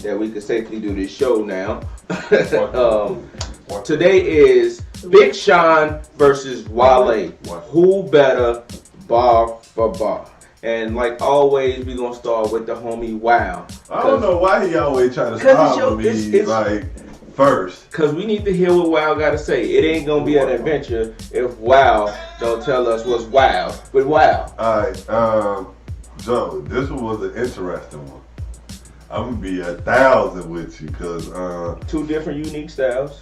that we can safely do this show now. Today is Big Sean versus Wale. Who better, bar for bar? And like always, we gonna start with the homie WALE. I don't know why he always trying to start with me like first. Cause we need to hear what WALE got to say. It ain't gonna be an adventure if WALE don't tell us what's WALE. But WALE. Alright, Joe, this one was an interesting one. I'm gonna be 1,000 with you, cause two different unique styles.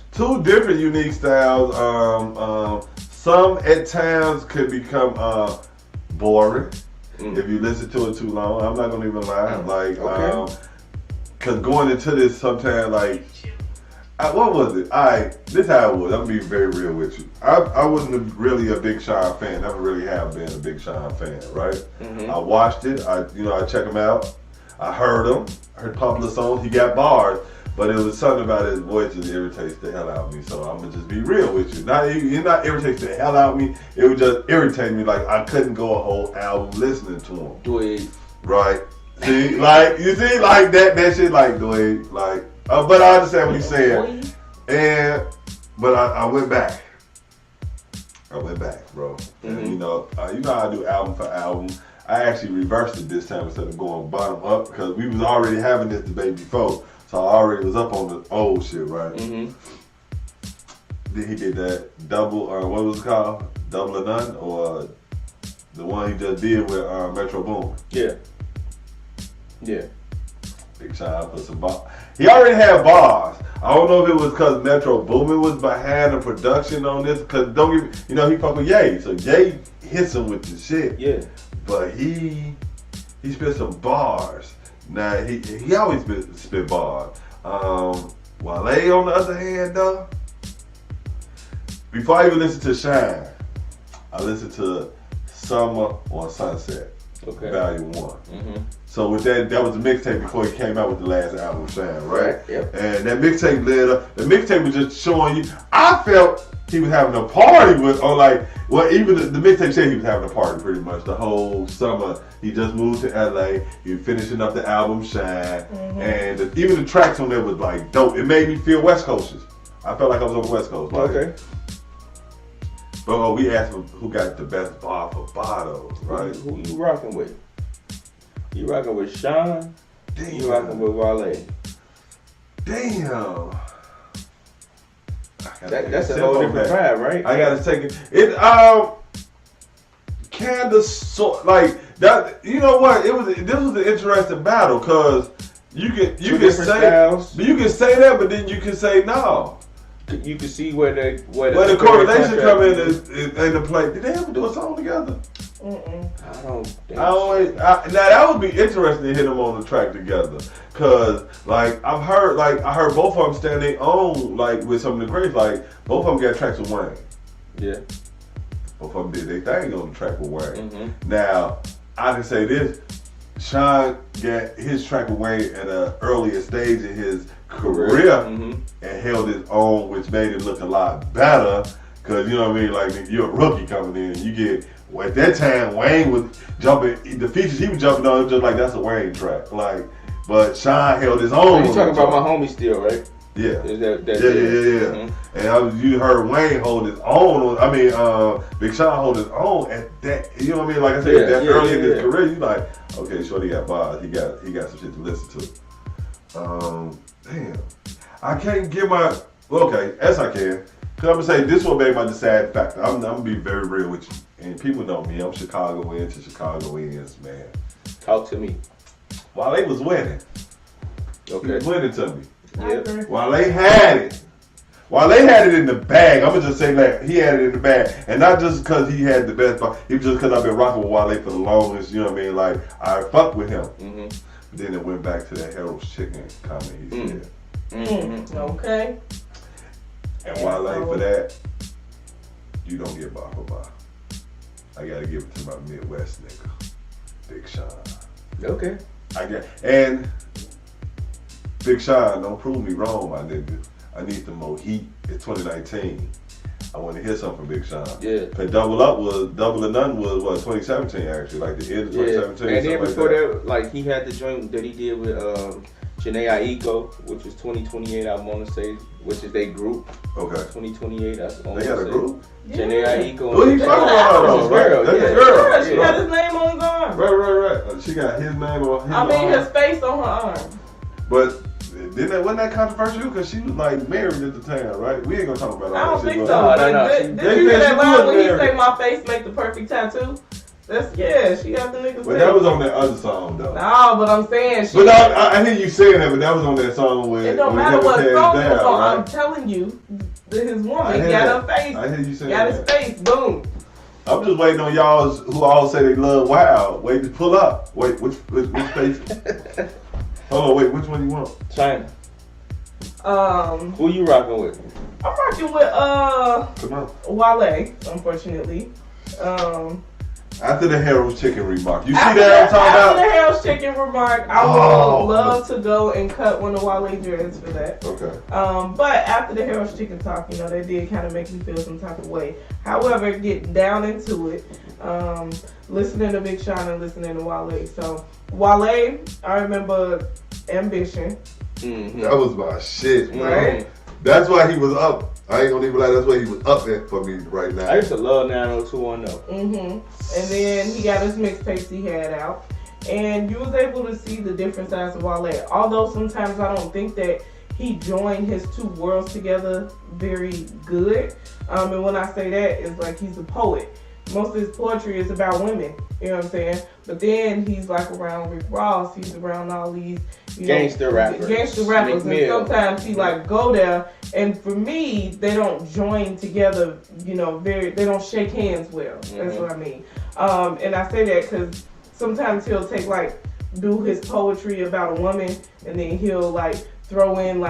Some at times could become boring if you listen to it too long. I'm not gonna even lie. Like, cause going into this sometimes, like, what was it? This how it was. I'm gonna be very real with you. I wasn't really a Big Sean fan. Never really have been a Big Sean fan, right? I watched it. I check him out. I heard him. I heard popular songs. He got bars, but it was something about his voice that irritates the hell out of me. So I'm gonna just be real with you. It not irritates the hell out of me. It would just irritate me. Like I couldn't go a whole album listening to him. Dwayne. Right. See, like you see, like that shit, like Dwayne, like. But I understand what he's saying. But I went back. Bro. And you know how I do album for album. I actually reversed it this time instead of going bottom up because we was already having this debate before. So I already was up on the old shit, right? Then he did that double, or what was it called? Double or None? Or the one he just did with Metro Boomin. Yeah. Big Sean for some bars. He already had bars. I don't know if it was because Metro Boomin was behind the production on this. Because don't get me, he fuck with Ye. So Ye hits him with the shit. Yeah. But he spit some bars. Now he always spit bars. Wale on the other hand though, before I even listened to Shine, I listened to Summer on Sunset. Volume 1. So with that was the mixtape before he came out with the last album, Shine, right? Yep. And that mixtape the mixtape was just showing you. I felt he was having a party with, even the mixtape said he was having a party pretty much the whole summer. He just moved to LA. He was finishing up the album Shine, and even the tracks on there was like dope. It made me feel West Coasters. I felt like I was on the West Coast. Like, but we asked him who got the best bar for bottles, right? Who you rocking with? You rocking with Sean? Damn. You rocking with Wale? Damn. That's a whole different vibe, right? I gotta take it. It kinda sort like that. You know what? This was an interesting battle because you can say styles. But you can say that, but then you can say no. You can see where the correlation come in the play. Did they ever do a song together? I don't think now that would be interesting to hit them on the track together, cause like I heard both of them stand their own, like with some of the greats, like both of them got tracks with Wayne. Yeah. Both of them did their thing on the track with Wayne. Now I can say this: Sean got his track with Wayne at an earlier stage in his career and held his own, which made it look a lot better. Cause you know what I mean, like you're a rookie coming in, you get. Well, at that time, Wayne was jumping. The features he was jumping on, just like that's a Wayne track. Like, but Sean held his own. You talking about My Homie Still, right? Yeah. Is that yeah. And you heard Wayne hold his own. Big Sean hold his own at that. You know what I mean? Like I said, early in his career, you like, okay, Shorty got bars. He got some shit to listen to. Damn, I can't get my. Okay, yes I can. Cause I'm gonna say this will be my deciding factor. I'm gonna be very real with you. And people know me, I'm Chicagoans to Chicagoans, man. Talk to me. Wale was winning. Okay. He was winning to me. Yep. Wale had it. Wale had it in the bag. I'm going to just say that. He had it in the bag. And not just because he had the best bar. It was just because I've been rocking with Wale for the longest. You know what I mean? Like, I fucked with him. But then it went back to that Harold's Chicken comment he said. Okay. And Wale, for that, you don't get bar for bar. I gotta give it to my Midwest nigga, Big Sean. Okay. And Big Sean, don't prove me wrong, my nigga. I need some more heat. It's 2019. I want to hear something from Big Sean. Yeah. Cause Double or None was what, 2017 actually, like the end of 2017. And then before that, like he had the joint that he did with Jhené Aiko, which is 2028, I want to say, which is their group. Okay. 2028, that's all. They got a group? Jhené Aiko. Who you talking about? That's his girl. That's Yeah. his girl. She got his name on his arm. Right. She got his name on his arm. his face on her arm. But wasn't that controversial? Because she was like married at the time, right? We ain't gonna talk about all I don't that think shit, so. but- But They did you hear said she that line was when he married. say my face make the perfect tattoo? She got the niggas. But that was on that other song, though. No, but I'm saying she. But I hear you saying that, but that was on that song where It don't when matter they what passed song it was down, on. right? I'm telling you, his I woman hear got that. her face. I hear you saying Got his that. face. Boom. I'm just waiting on y'all who all say they love WALE. Wait to pull up. Wait, which face? Hold on, wait, which one you want? China. Um, Who you rocking with? I'm rocking with Come on. Wale, unfortunately. After the Harold's Chicken remark. You see After that I'm talking After the about? Harold's Chicken remark, I would love to go and cut one of Wale dreads for that. Okay. But after the Harold's Chicken talk, that did kind of make me feel some type of way. However, getting down into it, listening to Big Sean and listening to Wale. So, Wale, I remember Ambition. Mm-hmm. That was my shit, man. Right? That's why he was up. I ain't gonna even lie, that's why he was up there for me right now. I used to love 90210. Mm-hmm. And then he got his mixtapes he had out. And you was able to see the different sides of Wale. Although sometimes I don't think that he joined his two worlds together very good. And when I say that, it's like he's a poet. Most of his poetry is about women, you know what I'm saying? But then he's like around Rick Ross, he's around all these Gangster rappers. And sometimes he like go there, and for me, they don't join together, they don't shake hands well. That's what I mean. And I say that because sometimes he'll take do his poetry about a woman, and then he'll throw in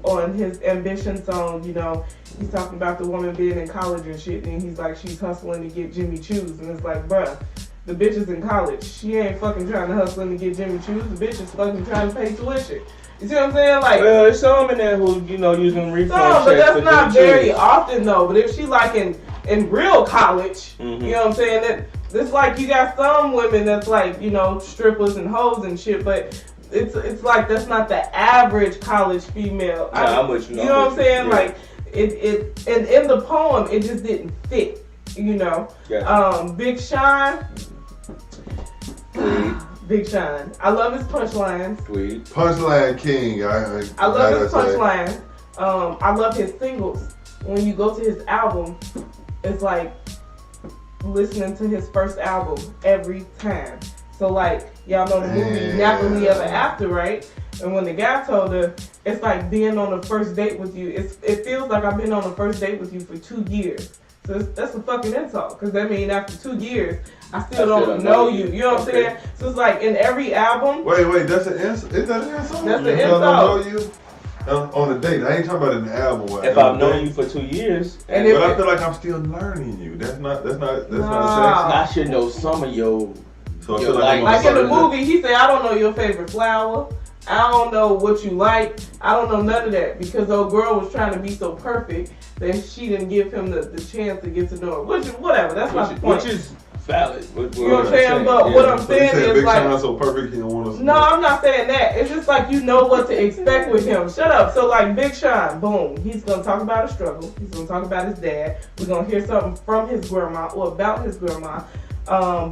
on his Ambition song, he's talking about the woman being in college and shit, and he's like, she's hustling to get Jimmy Choo's, and it's like, bruh, the bitch is in college. She ain't fucking trying to hustle to get Jimmy Choo's. The bitch is fucking trying to pay tuition. You see what I'm saying? Well, there's some in there who, using refund checks. But that's not Jimmy very Choo's. often though. But if she in real college, you know what I'm saying? That it's like you got some women that's strippers and hoes and shit, but it's like that's not the average college female. I'm with you. You know what I'm saying? Yeah. It and in the poem it just didn't fit. Yeah. Big Sean. Sweet. Big Sean. I love his punchlines. Sweet. Punchline King. I love his punchlines. I love his singles. When you go to his album, it's like listening to his first album every time. So y'all know the movie Napoli Ever After, right? And when the guy told her, it's like being on a first date with you. It feels like I've been on a first date with you for 2 years. So that's a fucking insult. Because that means after 2 years, I still don't know you. You know what I'm saying? So it's like in every album. Wait, that's an insult? Is that an insult? That's an I insult. don't know you on a date. I ain't talking about an album. If I've known you for 2 years, but I feel like I'm still learning you. That's not sexy. I should know some of your. So I feel like Like in the movie, he said, I don't know your favorite flower. I don't know what you like. I don't know none of that because old girl was trying to be so perfect that she didn't give him the chance to get to know her. Which is whatever. That's my point. Which is valid. You know what I'm saying? But what I'm saying is Big Sean so perfect he don't want us. No, I'm not saying that. It's just like you know what to expect with him. Shut up. So Big Sean, boom, he's gonna talk about a struggle. He's gonna talk about his dad. We're gonna hear something from his grandma or about his grandma.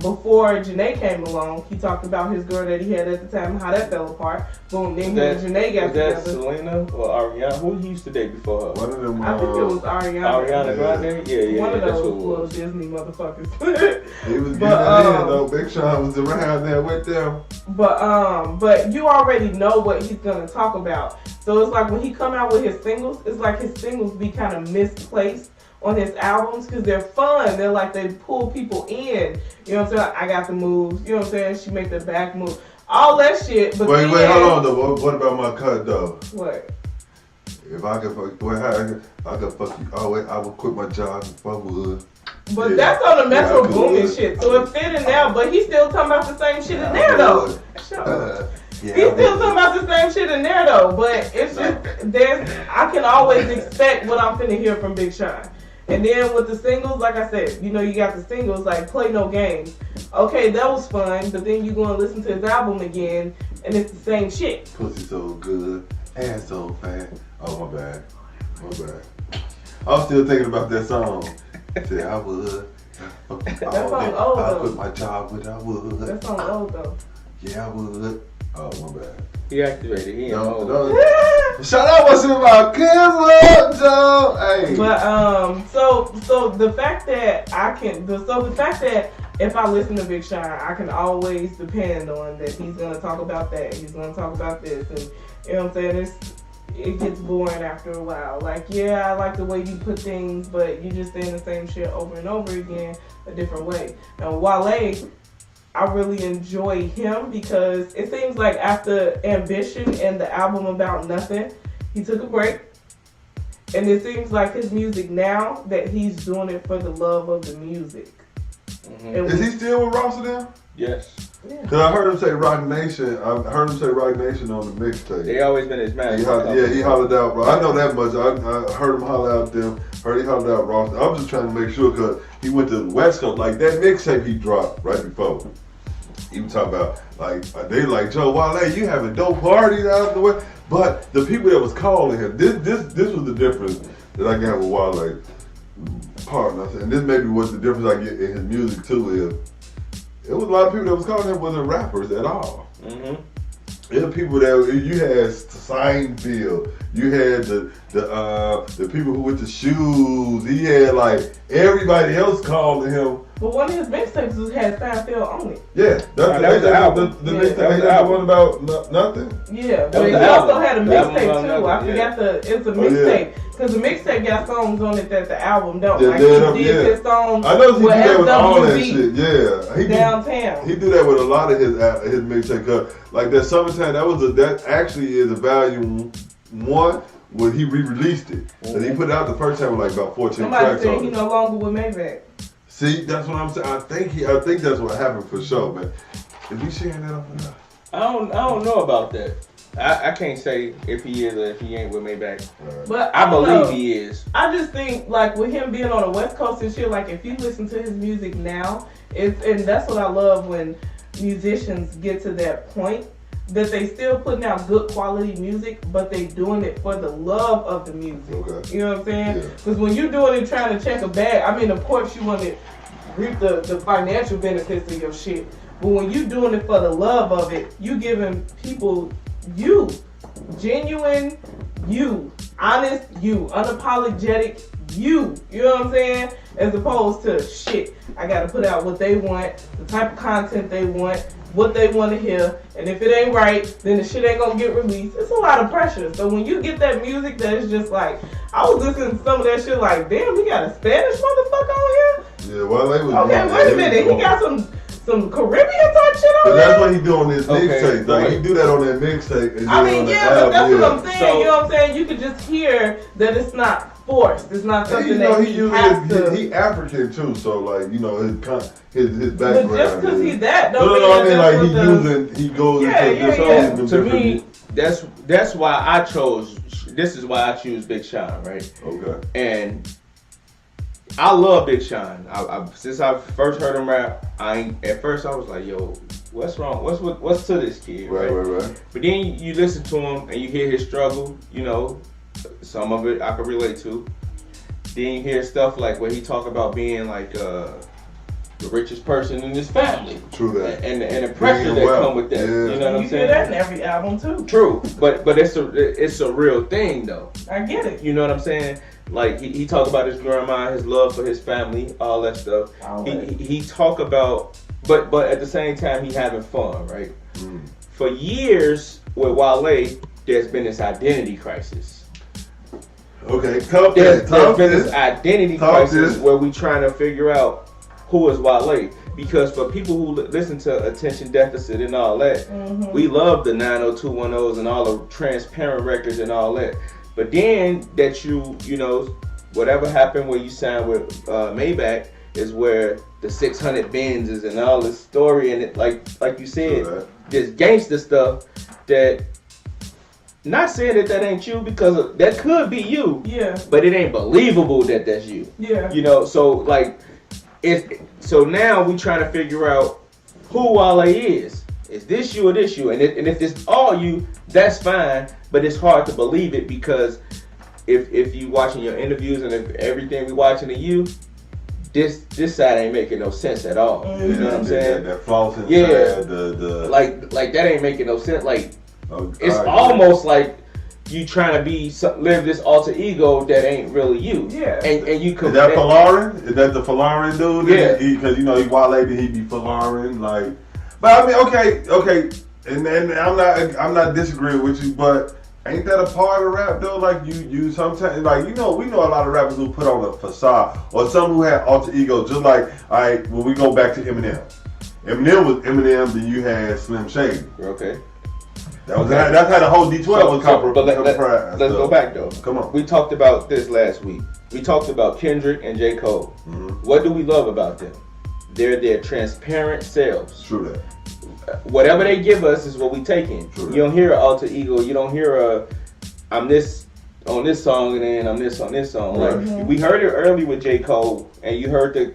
Before Janae came along, he talked about his girl that he had at the time and how that fell apart. Boom, then he and Janae got together. Was that Selena or Ariana? Who he used to date before her? One of them. I think it was Ariana. Ariana Grande? Yeah. One of that's those what little Disney motherfuckers. He was getting it in though. Big Sean was around there with them. But you already know what he's gonna talk about. So it's like when he come out with his singles, it's like his singles be kind of misplaced on his albums because they're fun. They're like they pull people in. You know what I'm saying? I got the moves. You know what I'm saying? She make the back move. All that shit. But wait, hold on though. What about my cut though? What? If I could fuck, I could fuck you. Oh wait, I would quit my job if I would. But that's on the Metro Boomin shit. So it fit in there, but he's still talking about the same shit in there though. Shut up. He's still talking about the same shit in there though, but it's just I can always expect what I'm finna hear from Big Sean. And then with the singles, like I said, you know, you got the singles like Play No Games. Okay, that was fun, but then you go and listen to his album again, and it's the same shit. Pussy so good, ass so fat. Oh, my bad. I was still thinking about that song. Said I would. That song old I though. quit my job, but I would. That song old though. Yeah, I would. Oh, my bad. He activated. He ain't old. Shout out what's in my kids, Joe. Hey. But so the fact that if I listen to Big Sean, I can always depend on that he's gonna talk about that, he's gonna talk about this, and you know what I'm saying. It gets boring after a while. Like, yeah, I like the way you put things, but you just saying the same shit over and over again, a different way. Now, Wale, I really enjoy him because it seems like after Ambition and the album About Nothing, he took a break. And it seems like his music now, that he's doing it for the love of the music. Mm-hmm. Is he still with Ross now? Yes. Yeah. Cause I heard him say Rock Nation. I heard him say Rock Nation on the mixtape. They always been his man. He hollered out. I know that much. I heard him holler out them. Heard he hollered out Ross. I'm just trying to make sure because he went to the West Coast. Like that mixtape he dropped right before. He was talking about like they like Joe Wale. You having dope parties out of the way. But the people that was calling him, this was the difference that I got with Wale. Partner, and this maybe was the difference I get in his music too is. It was a lot of people that was calling him wasn't rappers at all. Mm-hmm. There were people that you had Seinfeld, you had the people who with the shoes. He had like everybody else calling him. But one of his mixtapes had Seinfeld on it. Yeah, that was the album. The mixtape had one about nothing. Yeah, but he also had a mixtape too. I forgot it's a mixtape. Because the mixtape got songs on it that the album don't. Like he did his songs. I know he do that with all that shit. Yeah, he downtown. He do that with a lot of his mixtape. Like that Summertime, that actually is a volume 1 when he re-released it. Mm-hmm. And he put it out the first time with like about 14 Somebody tracks said on he it. no longer with Maybach. See, that's what I'm saying. I think that's what happened for sure, man. Is he sharing that off or not? I don't know about that. I can't say if he is or if he ain't with Maybach. But I believe he is. I just think like with him being on the West Coast and shit, like if you listen to his music now, and that's what I love when musicians get to that point, that they still putting out good quality music, but they doing it for the love of the music. Okay. You know what I'm saying? Because when you're doing it trying to check a bag, I mean, of course you want to reap the financial benefits of your shit. But when you doing it for the love of it, you giving people you, genuine you, honest you, unapologetic you. You know what I'm saying? As opposed to shit, I gotta put out what they want, the type of content they want, what they want to hear, and if it ain't right, then the shit ain't gonna get released. It's a lot of pressure. So when you get that music that is just like, I was listening to some of that shit like, damn, we got a Spanish motherfucker on here? Yeah, well, they was. Okay, wait a minute, he got some Caribbean type shit on but there? that's what he do on his mixtape. Like, he do that on that mixtape. I mean, but that's what I'm saying. So, you know what I'm saying? You can just hear that it's not forced. It's not something that he has to. He African too, so like, you know, his background. But just because he's that, I mean, he goes into this. To me, that's why I chose. This is why I choose Big Sean, right? Okay. And I love Big Sean. Since I first heard him rap, at first I was like, yo, what's wrong? What's to this kid? Right. But then you listen to him and you hear his struggle. You know, some of it I can relate to. Then you hear stuff like where he talk about being like the richest person in his family. True that. And the pressure that come with that. Yeah. You know what I'm saying? You hear that in every album too. True, but it's a real thing though. I get it. You know what I'm saying? Like he talk about his grandma, his love for his family, all that stuff. He talk about, but at the same time he having fun, right? Mm. For years with Wale, there's been this identity crisis. Okay, there's been this identity crisis where we trying to figure out who is Wale. Because for people who listen to Attention Deficit and all that, we love the 90210s and all the transparent records and all that. But then that you know, whatever happened when you signed with Maybach is where the 600 Benzes and all this story and it, like you said, this gangster stuff that Not saying that ain't you, because that could be you. Yeah. But it ain't believable that that's you. Yeah. You know, so like, so now we trying to figure out who Wale is. Is this you or this you? And if it's all you, that's fine. But it's hard to believe it, because if you watching your interviews and if everything we watching of you, this side ain't making no sense at all. Mm-hmm. You know what I'm saying? That false inside, yeah. The like that ain't making no sense. Like, it's right, almost like you trying to live this alter ego that ain't really you. Yeah. And you could. Is that Falarin? Is that the Falarin dude? Yeah. Because he Wale, he be Falarin, like. But I mean, okay, and I'm not disagreeing with you, but ain't that a part of rap though? Like you sometimes, like, we know a lot of rappers who put on a facade, or some who had alter ego. Just like, all right, when we go back to Eminem was Eminem, then you had Slim Shady. Okay. That's how the whole D12 was comprised. Let's go back though. Come on. We talked about this last week. We talked about Kendrick and J. Cole. Mm-hmm. What do we love about them? They're their transparent selves. True that. Whatever they give us is what we take in. True You don't hear an alter ego. You don't hear I'm this on this song and then I'm this on this song. Right. Like, we heard it early with J. Cole, and you heard the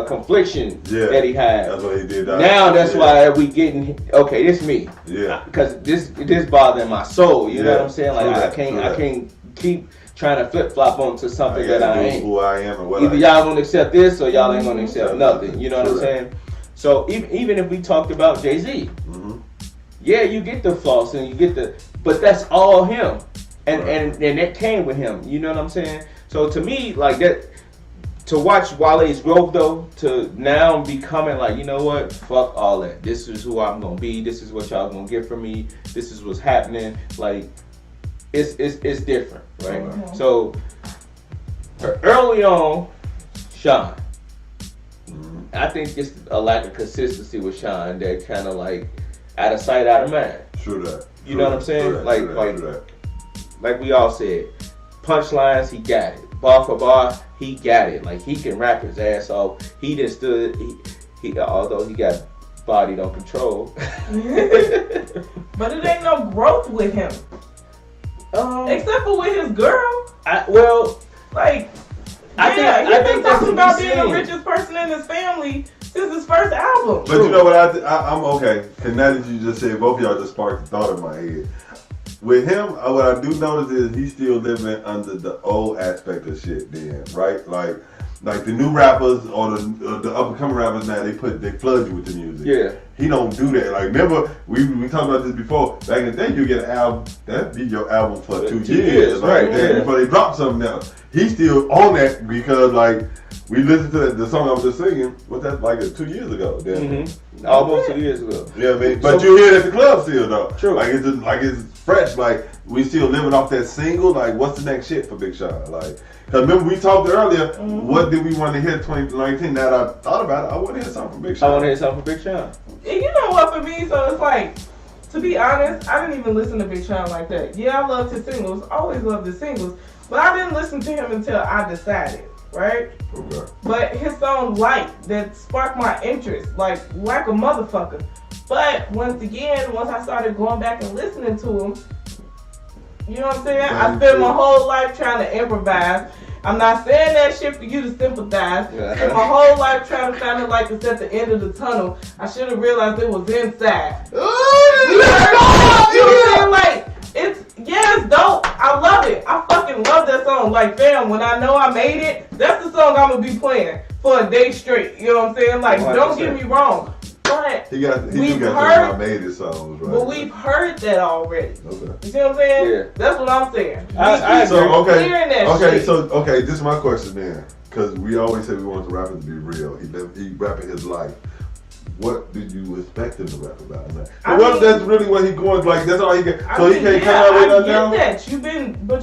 confliction that he had. That's what he did. Now that's why we getting, okay, this me. Yeah. Because this bothering my soul. You know what I'm saying? Like, I can't keep trying to flip flop onto something that I ain't. Who I am and what Either y'all gonna accept this or y'all ain't gonna accept nothing. You know what I'm saying? So even if we talked about Jay-Z, yeah, you get the floss and you get but that's all him, and that came with him. You know what I'm saying? So to me, like that, to watch Wale's growth though, to now becoming like, you know what, fuck all that. This is who I'm gonna be. This is what y'all gonna get from me. This is what's happening. Like, it's different, right? Mm-hmm. So early on, Sean. I think it's a lack of consistency with Sean that kind of like out of sight, out of mind. True that. You know what I'm saying? Like we all said, punchlines, he got it. Bar for bar, he got it. Like, he can rap his ass off. He just stood. He although he got bodied on Control. But it ain't no growth with him. Except for with his girl. I think that's talking about being the richest person in his family since his first album. But you know what? I'm okay. Cause now that you just said, both of y'all just sparked the thought in my head. With him, what I do notice is he's still living under the old aspect of shit. Then, right? Like the new rappers or the up and coming rappers now, they flood you with the music. Yeah. He don't do that. Like, remember we talked about this before. Back in the day, you get an album, that'd be your album for 2 years, right? Yeah. Before they drop something else. He's still on that because like we listened to the song I was just singing. What's that, like 2 years ago? Almost 2 years ago. Yeah, I mean, but you hear it at the club still though. True. Like it's fresh. Like, we still living off that single. Like, what's the next shit for Big Sean? Like, cause remember we talked earlier. What did we want to hear 2019? Now that I thought about it, I want to hear something from Big Sean. I want to hear something from Big Sean. And you know what, for me, so it's like, to be honest, I didn't even listen to Big Sean like that. Yeah, I loved his singles. Always loved his singles. But I didn't listen to him until I decided, right? Okay. But his song Light, that sparked my interest, like a motherfucker. But once I started going back and listening to him, you know what I'm saying? I spent my whole life trying to improvise. I'm not saying that shit for you to sympathize. I spent my whole life trying to find the light that's at the end of the tunnel. I should have realized it was inside. You know what I'm saying? Like, it's dope. I love it. I fucking love that song. Like, fam, when I know I made it, that's the song I'm gonna be playing for a day straight. You know what I'm saying? Like, 100%. Don't get me wrong. But he got some I made it songs, right? But we've heard that already. Okay. You see what I'm saying? Yeah. That's what I'm saying. This is my question then, because we always say we want the rapper to be real. He rapping his life. What did you expect him to rap about? That's really what he going like. That's all he can. So he can't come out with that now.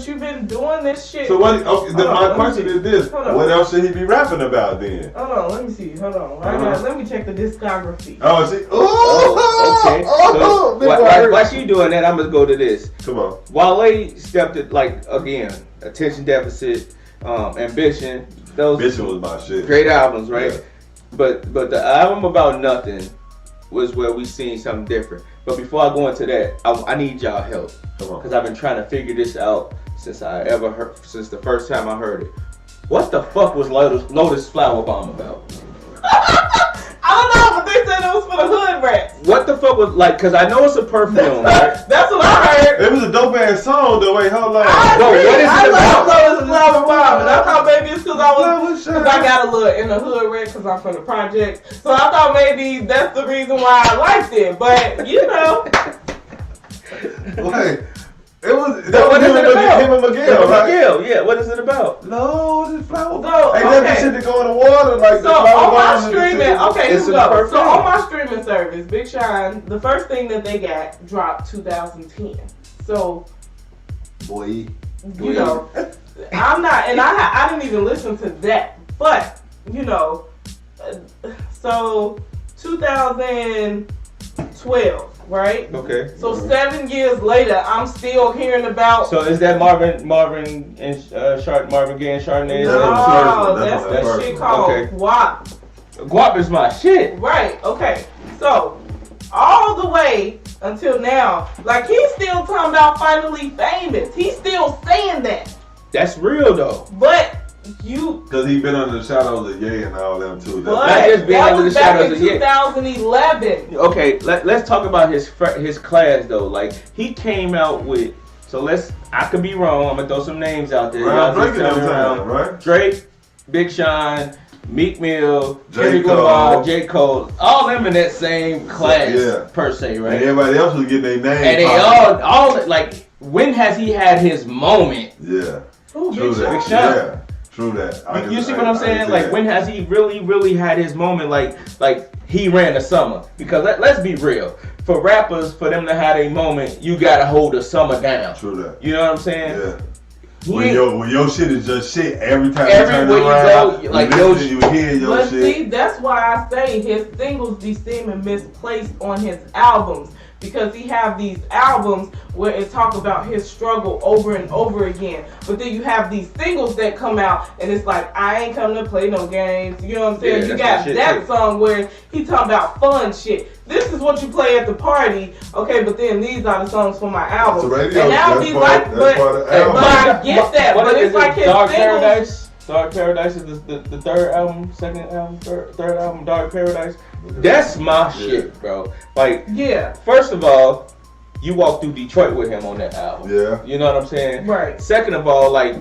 You've been doing this shit. So what? Okay, my question is this: what else should he be rapping about then? Hold on, let me see. Hold on. Let me check the discography. Oh, see. Okay. So while she doing that, I'm gonna go to this. Come on. Wale stepped it, like, again, attention deficit, ambition. Those Ambition was my shit. Great albums, right? Yeah. But the album About Nothing was where we seen something different. But before I go into that, I need y'all help. Because I've been trying to figure this out since the first time I heard it. What the fuck was Lotus Flower Bomb about? I don't know, but they said it was for the hood rats. What the fuck was like? Cause I know it's a perfume, right? That's what I heard. It was a dope ass song though. Wait, hold on. I love Lotus Flower Bomb, and I thought maybe it's because I got a little in the hood rat because I'm from the project. So I thought maybe that's the reason why I liked it. But you know, like. What is it about? Him and Miguel, right? Miguel, yeah. What is it about? Lotus Flower Bomb. So, ain't that shit to go in the water like so the flower on my bomb streaming, okay, it's here we go. So on my streaming service, Big Shine, the first thing that they got dropped 2010. So, boy, you know, I'm not, and I didn't even listen to that, but you know, so 2012. Right? Okay. So 7 years later, I'm still hearing about. So is that Marvin Gaye and Chardonnay? No, that's that shit called Guap. Guap is my shit. Right, okay. So, all the way until now, like he's still talking about finally famous. He's still saying that. That's real though. But because he been under the shadows of Ye and all them too. But that was back in 2011. Okay, let's talk about his class though. Like he came out with. So I could be wrong. I'm gonna throw some names out there. Right? Drake, Big Sean, Meek Mill, Kendrick Lamar, J. Cole, all them in that same class per se, right? And everybody else was getting their name. And they all like. When has he had his moment? Yeah. Ooh, True that. Big Sean. Yeah. True that. You see what I'm saying? Like, when has he really had his moment? Like he ran the summer. Because let's be real. For rappers, for them to have a moment, you gotta hold the summer down. True that. You know what I'm saying? Yeah. When your shit is just shit every time everywhere you turn around, you go, like you hear your but shit. See, that's why I say his singles be seeming misplaced on his albums. Because he have these albums where it talk about his struggle over and over again. But then you have these singles that come out and it's like, I ain't come to play no games. You know what I'm saying? Yeah, you got that song where he talking about fun shit. This is what you play at the party, okay, but then these are the songs for my album. Radio, and now he's like, but I get that, but it's like his Dark singles. Paradise. Dark Paradise is the third album, second album, third album, Dark Paradise. That's my shit, bro. Like, first of all, you walk through Detroit with him on that album. Yeah. You know what I'm saying? Right. Second of all, like,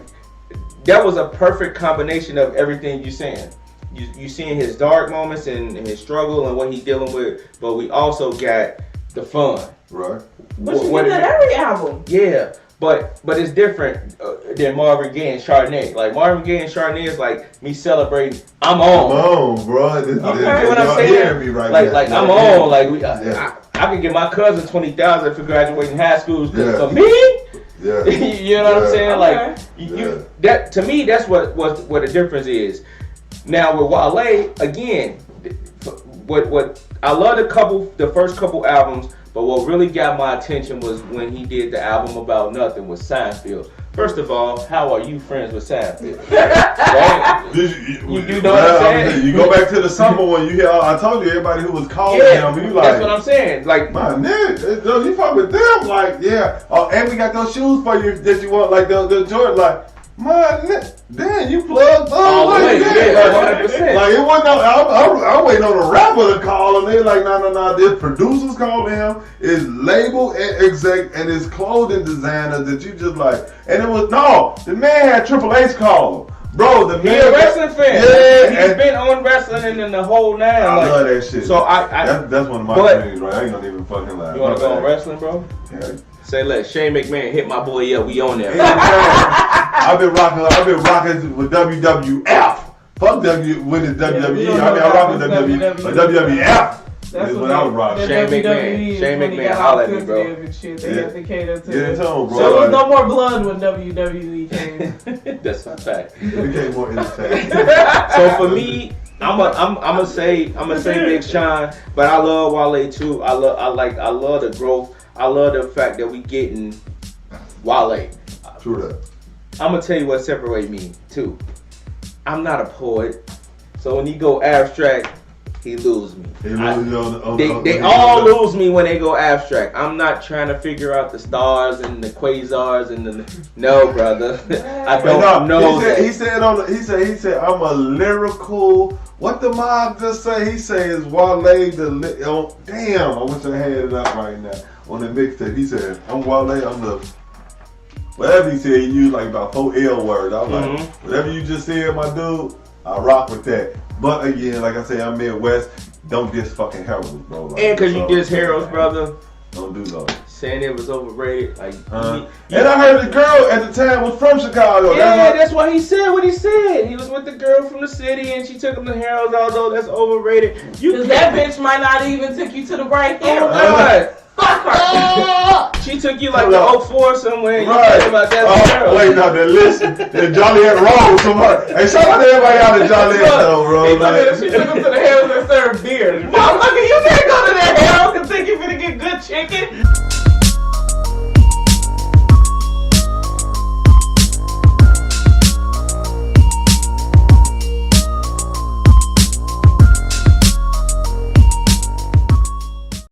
that was a perfect combination of everything you saying. You seeing his dark moments and his struggle and what he's dealing with, but we also got the fun. Right. But you get that every album. Yeah. But it's different than Marvin Gaye and Chardonnay. Like Marvin Gaye and Chardonnay is like me celebrating. I'm on. I'm on, bro. You know what I'm saying? Me right like I'm on. Like I can get my cousin $20,000 for graduating high school. For me, you know what I'm saying? Like that to me, that's what the difference is. Now with Wale, again, what I love the first couple albums. But what really got my attention was when he did the album About Nothing with Seinfeld. First of all, how are you friends with Seinfeld? Right? You know what I'm saying? You go back to the summer when you hear, I told you everybody who was calling him, you like, that's what I'm saying. Like, my nigga, you fuck with them, like, Oh, and we got those shoes for you that you want, like the Jordan, like, man, damn, you plugged up. Like, 100%. Like, it wasn't I'm waiting on the rapper to call him. They're like, no. There's producers calling him, his label exec, and his clothing designer that you just like. And it was, the man had Triple H call him. Bro, the man. He's a wrestling fan. Yeah. He's been on wrestling and in the whole nine. I love that shit. So that's one of my things, right? I ain't gonna even fucking lie. You wanna go on wrestling, bro? Yeah. Say, let Shane McMahon hit my boy up. We on there. I've been rocking with WWF. Fuck with the WWE. I rock with WWF. That's what I was rocking. Shane McMahon, holla at me, bro. They have to cater to it. Bro. So there was no more blood when WWE came. That's a fact. It became more entertaining. So for me, I'm gonna say Big Sean, but I love Wale too. I love the growth. I love the fact that we getting Wale. True that. I'm gonna tell you what separates me too. I'm not a poet, so when you go abstract, he lose me. They all lose me when they go abstract. I'm not trying to figure out the stars and the quasars and the no, brother. I don't know. He said I'm a lyrical. What the mob just say? He says Wale the damn. I wish I had it up right now on the mixtape. He said I'm Wale. I'm the whatever he said. He used like about 4 L words. I was like, whatever you just said, my dude. I rock with that. But again, like I say, I'm Midwest. Don't diss fucking heroes, bro. Like, and because you diss heroes, brother. Don't do those. Saying it was overrated. Like, and I heard the girl at the time was from Chicago. Yeah, that's why he said what he said. He was with the girl from the city and she took him to heroes, although that's overrated. Because that bitch might not even took you to the right hero. Fuck her. She took you like to 04 somewhere. And right. You about that wait, now then listen. Then Joliet wrong with somebody. Hey, shout out to everybody out in Joliet though, bro. She took him to the Harrods and served beer. Motherfucker, you can't go to that Harrods and think you're gonna get good chicken.